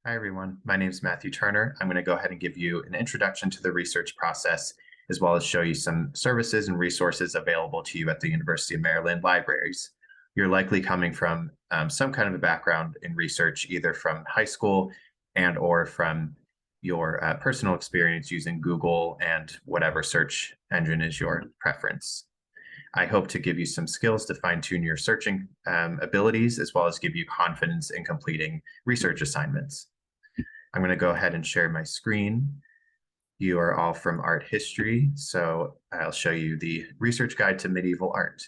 Hi, everyone. My name is Matthew Turner. I'm going to go ahead and give you an introduction to the research process, as well as show you some services and resources available to you at the University of Maryland libraries. You're likely coming from some kind of a background in research, either from high school and or from your personal experience using Google and whatever search engine is your preference. I hope to give you some skills to fine-tune your searching abilities, as well as give you confidence in completing research assignments. I'm going to go ahead and share my screen. You are all from art history, so I'll show you the research guide to medieval art.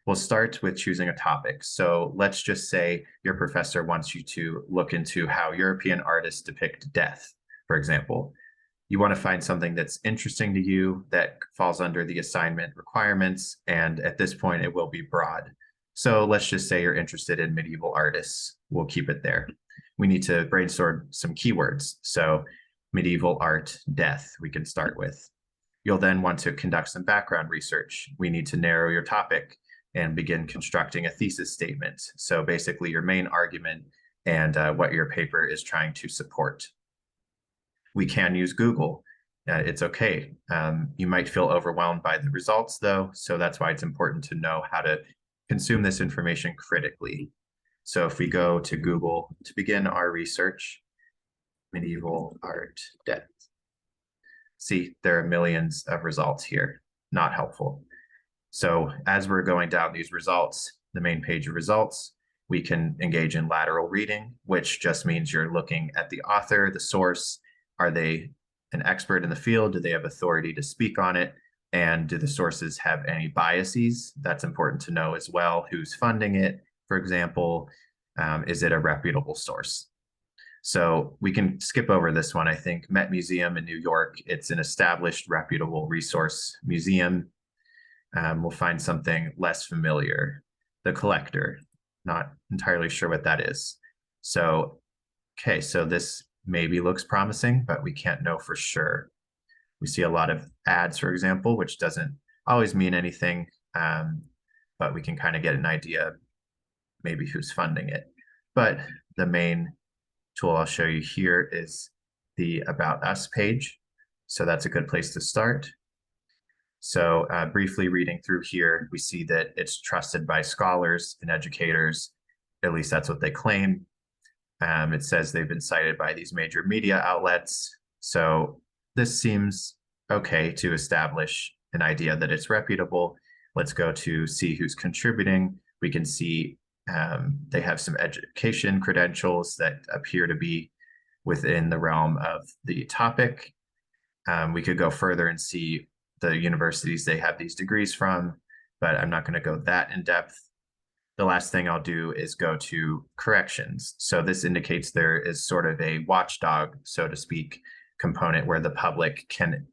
We'll start with choosing a topic. So let's just say your professor wants you to look into how European artists depict death, for example. You want to find something that's interesting to you, that falls under the assignment requirements, and at this point it will be broad. So let's just say you're interested in medieval artists. We'll keep it there. We need to brainstorm some keywords. So medieval art, death, we can start with. You'll then want to conduct some background research. We need to narrow your topic and begin constructing a thesis statement. So basically your main argument and what your paper is trying to support. We can use Google. It's okay. You might feel overwhelmed by the results though, so that's why it's important to know how to consume this information critically. So if we go to Google to begin our research, medieval art death. See, there are millions of results here, not helpful. So as we're going down these results, the main page of results, we can engage in lateral reading, which just means you're looking at the author, the source. Are they an expert in the field? Do they have authority to speak on it? And do the sources have any biases? That's important to know as well. Who's funding it? For example, is it a reputable source? So we can skip over this one. I think Met Museum in New York, it's an established, reputable resource museum. We'll find something less familiar. The Collector, not entirely sure what that is. So, okay, so this maybe looks promising, but we can't know for sure. We see a lot of ads, for example, which doesn't always mean anything, but we can kind of get an idea maybe who's funding it. But the main tool I'll show you here is the About Us page. So that's a good place to start. So briefly reading through here, we see that it's trusted by scholars and educators. At least that's what they claim. It says they've been cited by these major media outlets. So this seems okay to establish an idea that it's reputable. Let's go to see who's contributing. We can see they have some education credentials that appear to be within the realm of the topic. We could go further and see the universities they have these degrees from, but I'm not going to go that in depth. The last thing I'll do is go to corrections. So this indicates there is sort of a watchdog, so to speak, component where the public can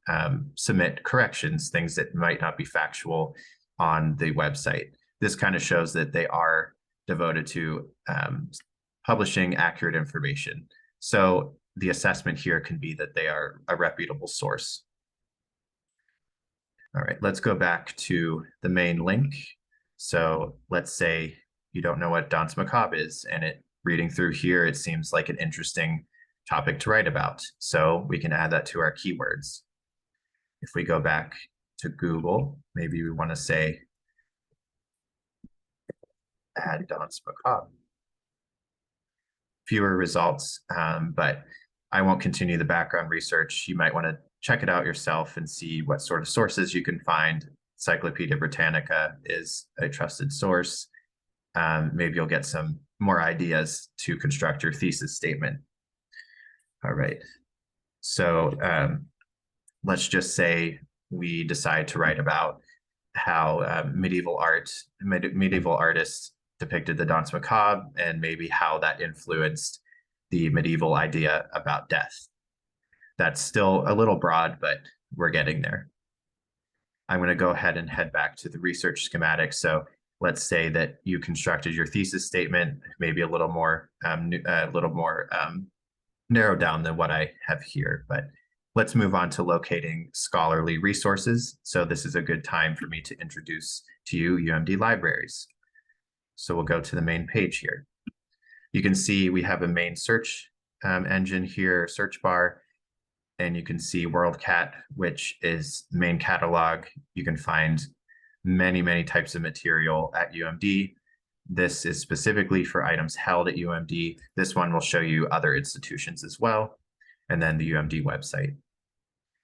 submit corrections, things that might not be factual on the website. This kind of shows that they are devoted to publishing accurate information. So the assessment here can be that they are a reputable source. All right, let's go back to the main link. So let's say you don't know what Danse Macabre is, and reading through here, it seems like an interesting topic to write about. So we can add that to our keywords. If we go back to Google, maybe we want to say add Danse Macabre. Fewer results, but I won't continue the background research. You might want to check it out yourself and see what sort of sources you can find. Encyclopedia Britannica is a trusted source. Maybe you'll get some more ideas to construct your thesis statement. All right. So let's just say we decide to write about how medieval artists depicted the Danse Macabre and maybe how that influenced the medieval idea about death. That's still a little broad, but we're getting there. I'm going to go ahead and head back to the research schematic. So let's say that you constructed your thesis statement, maybe a little more narrowed down than what I have here. But let's move on to locating scholarly resources. So this is a good time for me to introduce to you UMD libraries. So we'll go to the main page here. You can see we have a main search engine here, search bar, and you can see WorldCat, which is the main catalog. You can find many, many types of material at UMD. This is specifically for items held at UMD. This one will show you other institutions as well, and then the UMD website.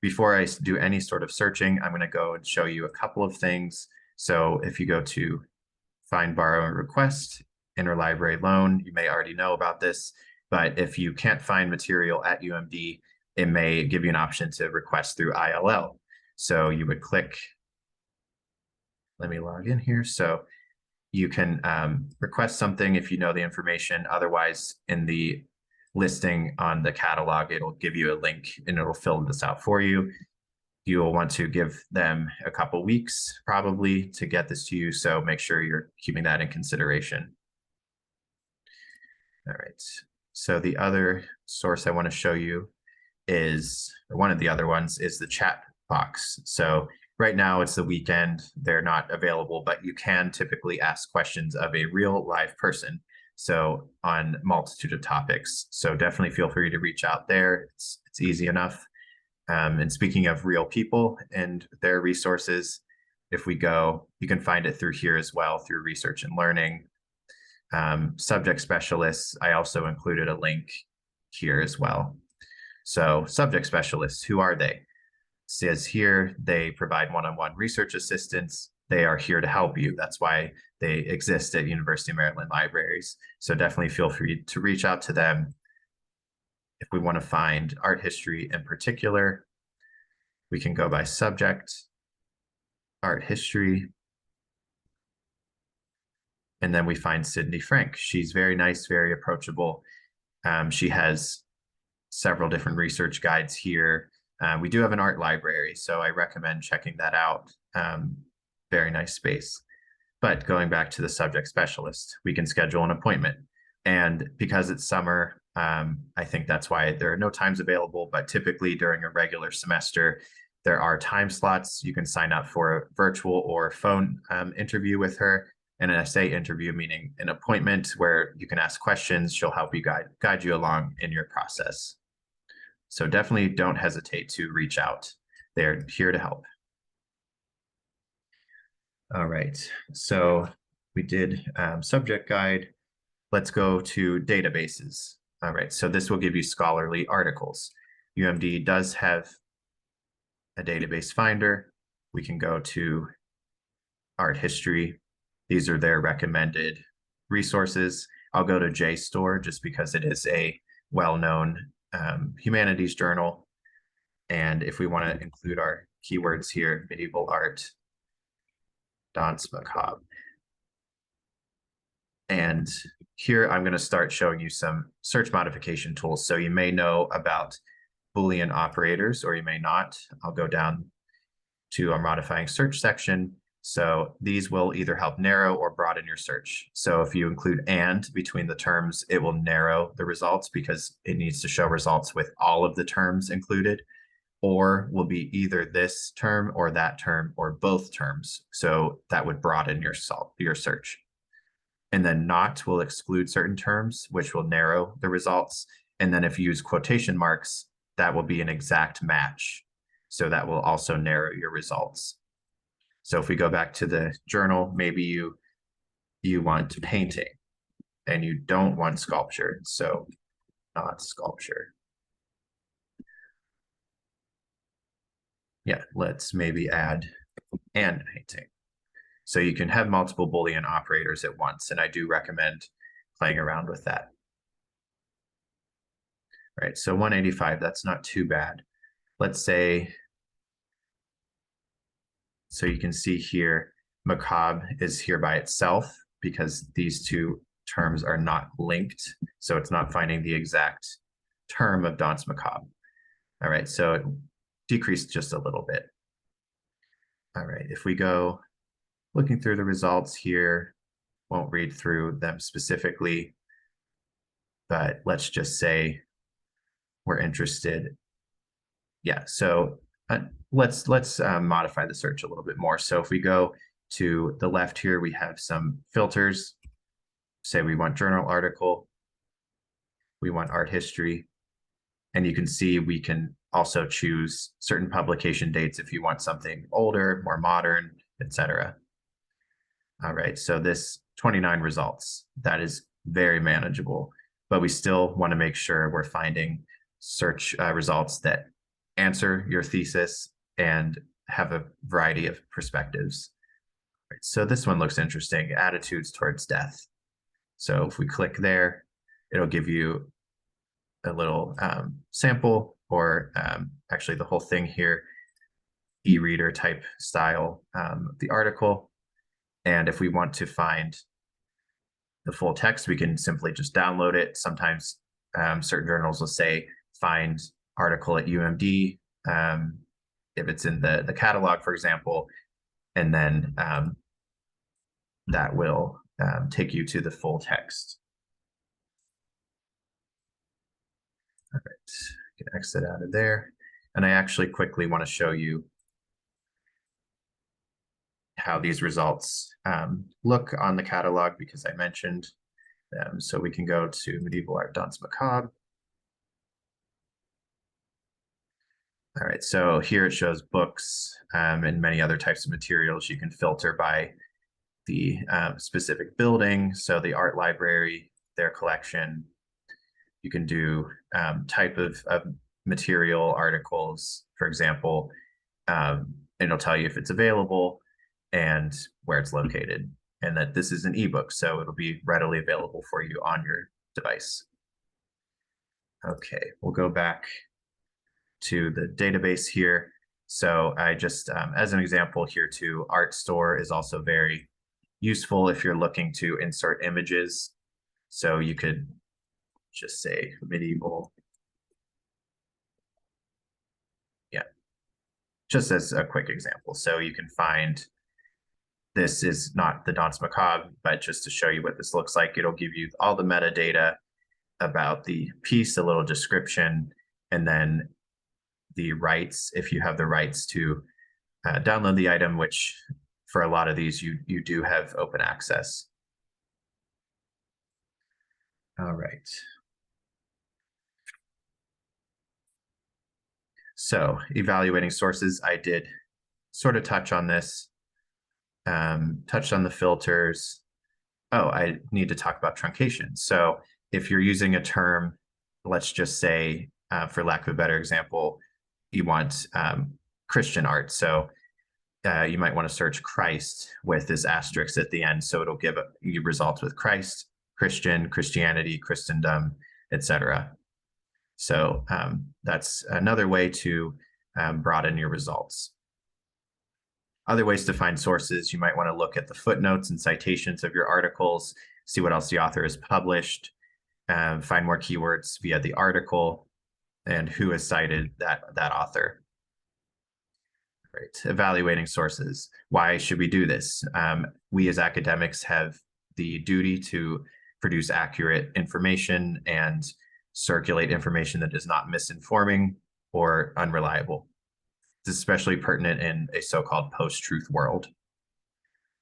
Before I do any sort of searching, I'm going to go and show you a couple of things. So if you go to Find, Borrow, and Request, Interlibrary Loan, you may already know about this, but if you can't find material at UMD, it may give you an option to request through ILL. So you would click, let me log in here. So you can request something if you know the information. Otherwise, in the listing on the catalog, it'll give you a link and it'll fill this out for you. You'll want to give them a couple weeks probably to get this to you. So make sure you're keeping that in consideration. All right. So the other source I want to show you is, or one of the other ones is the chat box. So right now it's the weekend, they're not available, but you can typically ask questions of a real live person. So on multitude of topics. So definitely feel free to reach out there. It's easy enough. And speaking of real people and their resources, if we go, you can find it through here as well, through research and learning. Subject specialists, I also included a link here as well. So subject specialists, who are they? It says here, they provide one-on-one research assistance. They are here to help you. That's why they exist at University of Maryland libraries. So definitely feel free to reach out to them. If we want to find art history in particular, we can go by subject, art history, and then we find Sydney Frank. She's very nice, very approachable. She has several different research guides here. We do have an art library, so I recommend checking that out. Very nice space. But going back to the subject specialist, we can schedule an appointment. And because it's summer, I think that's why there are no times available, but typically during a regular semester, there are time slots. You can sign up for a virtual or phone interview with her. And an essay interview, meaning an appointment where you can ask questions. She'll help you guide you along in your process. So definitely don't hesitate to reach out. They're here to help. All right, so we did subject guide. Let's go to databases. All right, so this will give you scholarly articles. UMD does have a database finder. We can go to art history. These are their recommended resources. I'll go to JSTOR just because it is a well-known humanities journal. And if we want to include our keywords here, medieval art, Danse Macabre. And here I'm going to start showing you some search modification tools. So you may know about Boolean operators, or you may not. I'll go down to our modifying search section. So these will either help narrow or broaden your search. So if you include and between the terms, it will narrow the results because it needs to show results with all of the terms included, or will be either this term or that term or both terms. So that would broaden your search. And then not will exclude certain terms, which will narrow the results. And then if you use quotation marks, that will be an exact match. So that will also narrow your results. So if we go back to the journal, maybe you want painting and you don't want sculpture. So not sculpture. Yeah, let's maybe add and painting. So you can have multiple Boolean operators at once, and I do recommend playing around with that. All right, so 185, that's not too bad. Let's say, so you can see here, macabre is here by itself because these two terms are not linked. So it's not finding the exact term of Danse Macabre. All right, so it decreased just a little bit. All right, if we go looking through the results here, won't read through them specifically, but let's just say we're interested. Yeah, so let's modify the search a little bit more. So if we go to the left here, we have some filters. Say we want journal article. we want art history. And you can see we can also choose certain publication dates if you want something older, more modern, etc. All right, so this 29 results, that is very manageable, but we still want to make sure we're finding search results that answer your thesis and have a variety of perspectives. Right, so this one looks interesting, attitudes towards death. So if we click there, it'll give you a little sample, or actually the whole thing here, e-reader type style of the article. And if we want to find the full text, we can simply just download it. Sometimes certain journals will say, find article at UMD, if it's in the catalog, for example, and then that will take you to the full text. All right, you can exit out of there. And I actually quickly want to show you how these results look on the catalog, because I mentioned them. So we can go to Medieval Art Danse Macabre. All right, so here it shows books and many other types of materials. You can filter by the specific building, so the art library, their collection. You can do type of material, articles, for example, and it'll tell you if it's available and where it's located, and that this is an ebook, so it'll be readily available for you on your device. Okay, we'll go back to the database here. So I just, as an example here too, Art Store is also very useful if you're looking to insert images. So you could just say medieval. Yeah, just as a quick example. So you can find, this is not the Danse Macabre, but just to show you what this looks like, it'll give you all the metadata about the piece, a little description, and then the rights, if you have the rights to download the item, which for a lot of these, you do have open access. All right. So evaluating sources, I did sort of touch on this, touched on the filters. Oh, I need to talk about truncation. So if you're using a term, let's just say, for lack of a better example, you want Christian art. So you might want to search Christ with this asterisk at the end. So it'll give you results with Christ, Christian, Christianity, Christendom, etc. So that's another way to broaden your results. Other ways to find sources, you might want to look at the footnotes and citations of your articles, see what else the author has published, find more keywords via the article, and who has cited that author. Right. Evaluating sources. Why should we do this? We as academics have the duty to produce accurate information and circulate information that is not misinforming or unreliable. It's especially pertinent in a so-called post-truth world.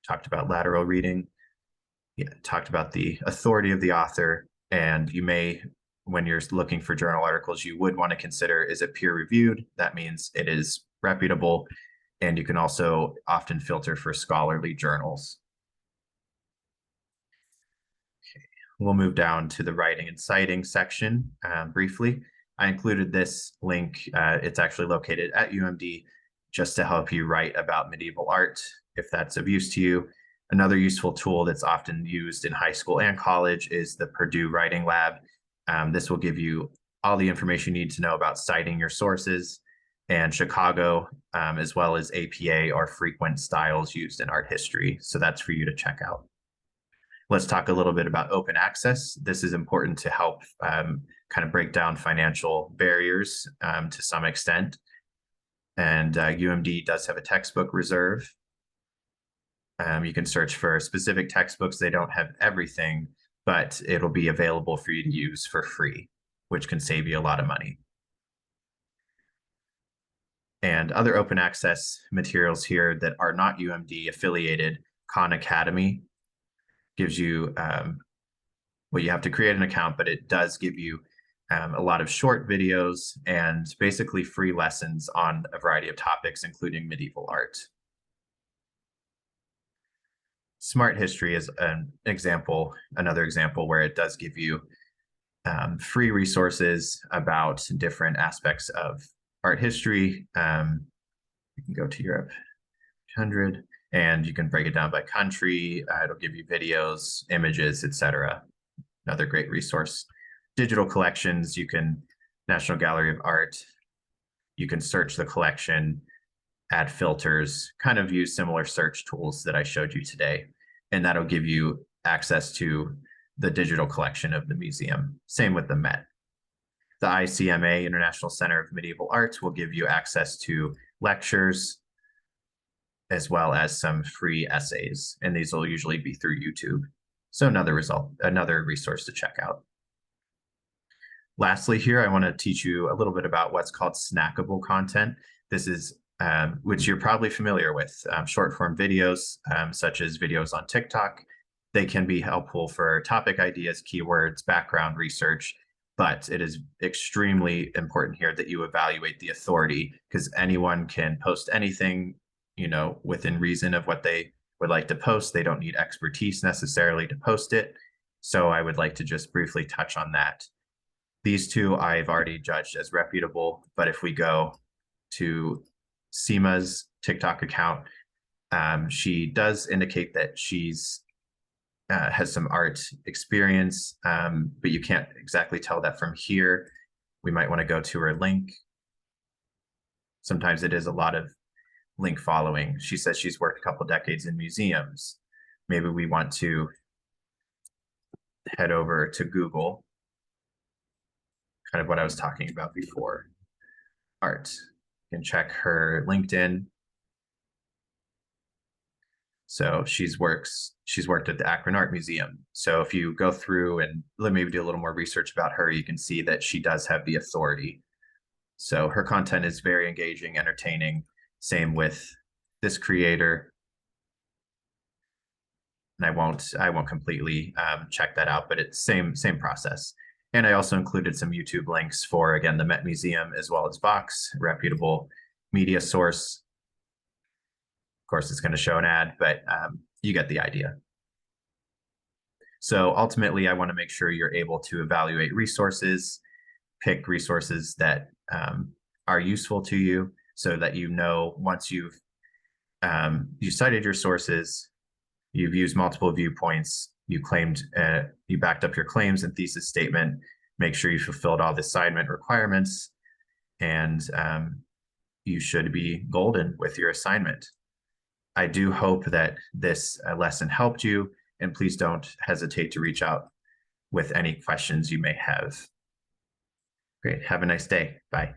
Talked about lateral reading. Yeah, talked about the authority of the author, and you may, when you're looking for journal articles, you would want to consider, is it peer-reviewed? That means it is reputable, and you can also often filter for scholarly journals. Okay, we'll move down to the writing and citing section briefly. I included this link. It's actually located at UMD just to help you write about medieval art, if that's of use to you. Another useful tool that's often used in high school and college is the Purdue Writing Lab. This will give you all the information you need to know about citing your sources, and Chicago, as well as APA, are frequent styles used in art history. So that's for you to check out. Let's talk a little bit about open access. This is important to help kind of break down financial barriers to some extent. And UMD does have a textbook reserve. You can search for specific textbooks. They don't have everything, but it'll be available for you to use for free, which can save you a lot of money. And other open access materials here that are not UMD affiliated, Khan Academy gives you, well, you have to create an account, but it does give you a lot of short videos, and basically free lessons on a variety of topics, including medieval art. Smart History is another example where it does give you free resources about different aspects of art history. You can go to Europe 100, and you can break it down by country. It'll give you videos, images, etc. Another great resource. Digital collections, National Gallery of Art, you can search the collection, add filters, kind of use similar search tools that I showed you today. And that'll give you access to the digital collection of the museum. Same with the Met. The ICMA, International Center of Medieval Arts, will give you access to lectures as well as some free essays. And these will usually be through YouTube. So another resource to check out. Lastly here, I want to teach you a little bit about what's called snackable content. This is which you're probably familiar with, short form videos, such as videos on TikTok. They can be helpful for topic ideas, keywords, background research, but it is extremely important here that you evaluate the authority, because anyone can post anything, within reason of what they would like to post. They don't need expertise necessarily to post it. So I would like to just briefly touch on that. These two I've already judged as reputable, but if we go to Seema's TikTok account, she does indicate that she's has some art experience, but you can't exactly tell that from here. We might want to go to her link. Sometimes it is a lot of link following. She says she's worked a couple decades in museums. Maybe we want to head over to Google, kind of what I was talking about before. Art. You can check her LinkedIn. So she's worked at the Akron Art Museum. So if you go through and maybe do a little more research about her, you can see that she does have the authority. So her content is very engaging, entertaining. Same with this creator. And I won't completely check that out, but it's same process. And I also included some YouTube links for, again, the Met Museum, as well as Vox, a reputable media source. Of course, it's going to show an ad, but you get the idea. So ultimately, I want to make sure you're able to evaluate resources, pick resources that are useful to you, so that once you cited your sources, you've used multiple viewpoints, you backed up your claims and thesis statement, make sure you fulfilled all the assignment requirements, and you should be golden with your assignment. I do hope that this lesson helped you, and please don't hesitate to reach out with any questions you may have. Great. Have a nice day. Bye.